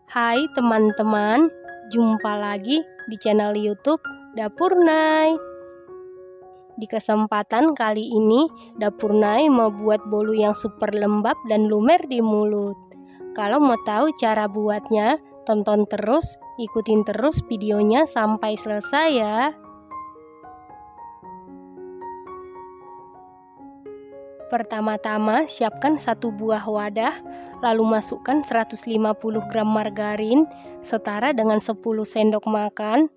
Hai teman-teman, jumpa lagi di channel YouTube Dapur Nay. Di kesempatan kali ini, Dapur Nay mau buat bolu yang super lembab dan lumer di mulut. Kalau mau tahu cara buatnya, tonton terus, ikutin terus videonya sampai selesai ya. Pertama-tama siapkan satu buah wadah, lalu masukkan 150 gram margarin setara dengan 10 sendok makan,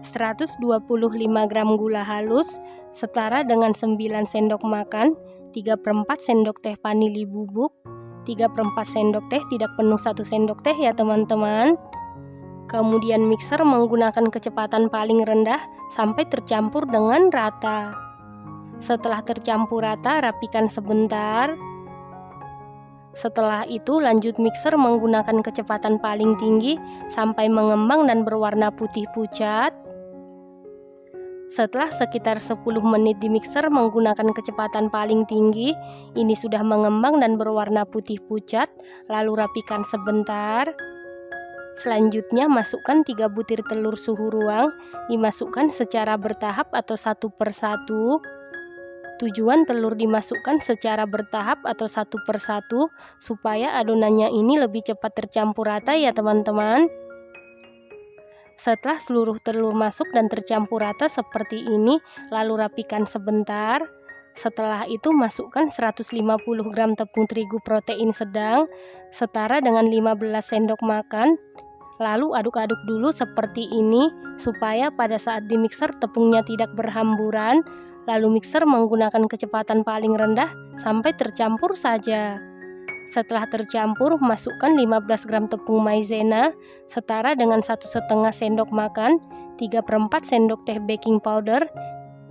125 gram gula halus setara dengan 9 sendok makan, 3/4 sendok teh vanili bubuk, 3/4 sendok teh tidak penuh 1 sendok teh ya teman-teman. Kemudian mixer menggunakan kecepatan paling rendah sampai tercampur dengan rata. Setelah tercampur rata, rapikan sebentar. Setelah itu lanjut mixer menggunakan kecepatan paling tinggi sampai mengembang dan berwarna putih pucat. Setelah sekitar 10 menit di mixer menggunakan kecepatan paling tinggi, ini sudah mengembang dan berwarna putih pucat, lalu rapikan sebentar. Selanjutnya masukkan 3 butir telur suhu ruang, dimasukkan secara bertahap atau satu per satu. Tujuan telur dimasukkan secara bertahap atau satu per satu supaya adonannya ini lebih cepat tercampur rata ya teman-teman. Setelah seluruh telur masuk dan tercampur rata seperti ini, lalu rapikan sebentar. Setelah itu masukkan 150 gram tepung terigu protein sedang setara dengan 15 sendok makan. Lalu aduk-aduk dulu seperti ini supaya pada saat di mixer tepungnya tidak berhamburan. Lalu mixer menggunakan kecepatan paling rendah sampai tercampur saja. Setelah tercampur, masukkan 15 gram tepung maizena setara dengan 1,5 sendok makan, 3/4 sendok teh baking powder,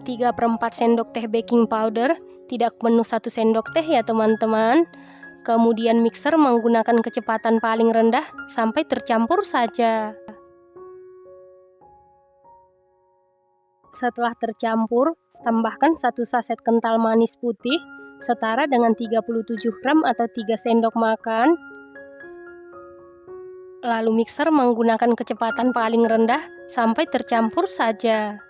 3/4 sendok teh baking powder, tidak penuh 1 sendok teh ya teman-teman. Kemudian mixer menggunakan kecepatan paling rendah sampai tercampur saja. Setelah tercampur, tambahkan 1 saset kental manis putih setara dengan 37 gram atau 3 sendok makan. Lalu mixer menggunakan kecepatan paling rendah sampai tercampur saja.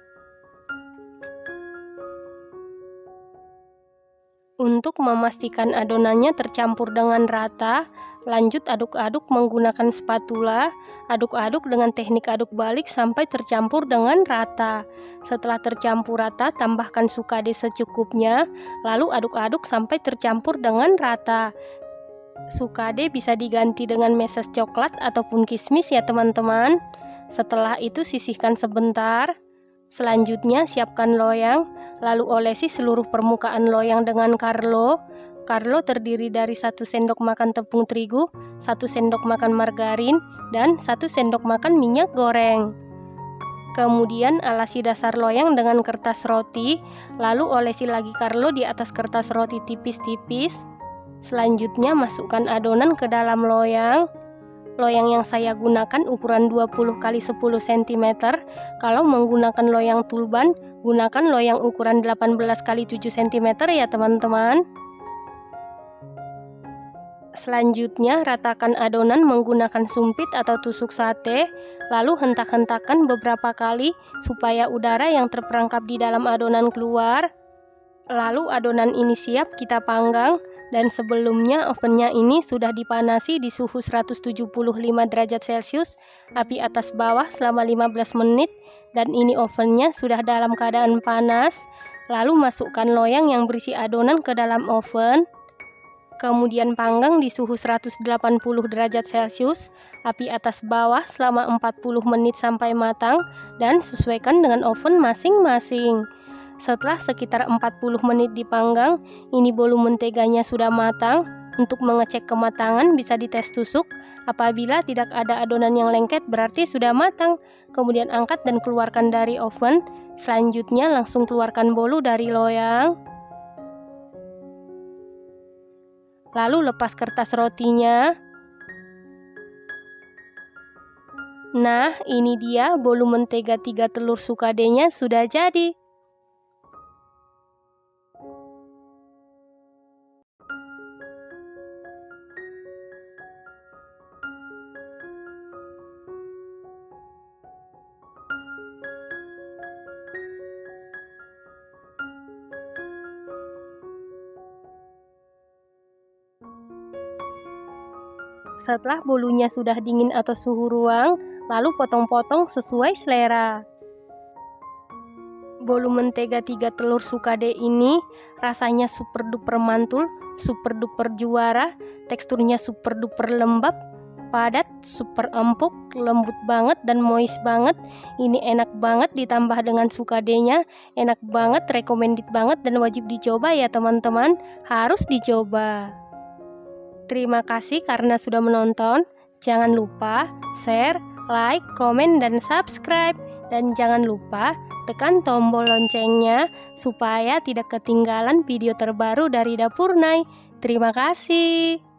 Untuk memastikan adonannya tercampur dengan rata, lanjut aduk-aduk menggunakan spatula. Aduk-aduk dengan teknik aduk balik sampai tercampur dengan rata. Setelah tercampur rata, tambahkan sukade secukupnya, lalu aduk-aduk sampai tercampur dengan rata. Sukade bisa diganti dengan meses coklat ataupun kismis ya teman-teman. Setelah itu sisihkan sebentar. Selanjutnya siapkan loyang, lalu olesi seluruh permukaan loyang dengan karlo. Karlo terdiri dari 1 sendok makan tepung terigu, 1 sendok makan margarin, dan 1 sendok makan minyak goreng. Kemudian alasi dasar loyang dengan kertas roti, lalu olesi lagi karlo di atas kertas roti tipis-tipis. Selanjutnya masukkan adonan ke dalam loyang. Loyang yang saya gunakan ukuran 20 x 10 cm. Kalau menggunakan loyang tulban, gunakan loyang ukuran 18 x 7 cm ya teman-teman. Selanjutnya ratakan adonan menggunakan sumpit atau tusuk sate, lalu hentak-hentakan beberapa kali supaya udara yang terperangkap di dalam adonan keluar. Lalu adonan ini siap kita panggang. Dan sebelumnya ovennya ini sudah dipanasi di suhu 175 derajat Celcius, api atas bawah selama 15 menit, dan ini ovennya sudah dalam keadaan panas. Lalu masukkan loyang yang berisi adonan ke dalam oven. Kemudian panggang di suhu 180 derajat Celcius, api atas bawah selama 40 menit sampai matang, dan sesuaikan dengan oven masing-masing. Setelah sekitar 40 menit dipanggang, ini bolu menteganya sudah matang. Untuk mengecek kematangan bisa dites tusuk. Apabila tidak ada adonan yang lengket berarti sudah matang. Kemudian angkat dan keluarkan dari oven. Selanjutnya langsung keluarkan bolu dari loyang. Lalu lepas kertas rotinya. Nah, ini dia bolu mentega 3 telur sukadenya sudah jadi. Setelah bolunya sudah dingin atau suhu ruang, lalu potong-potong sesuai selera. Bolu mentega 3 telur sukade ini rasanya super duper mantul, super duper juara, teksturnya super duper lembab, padat, super empuk, lembut banget dan moist banget. Ini enak banget ditambah dengan sukadenya, enak banget, recommended banget dan wajib dicoba ya teman-teman, harus dicoba. Terima kasih karena sudah menonton. Jangan lupa share, like, komen, dan subscribe. Dan jangan lupa tekan tombol loncengnya supaya tidak ketinggalan video terbaru dari Dapur Nay. Terima kasih.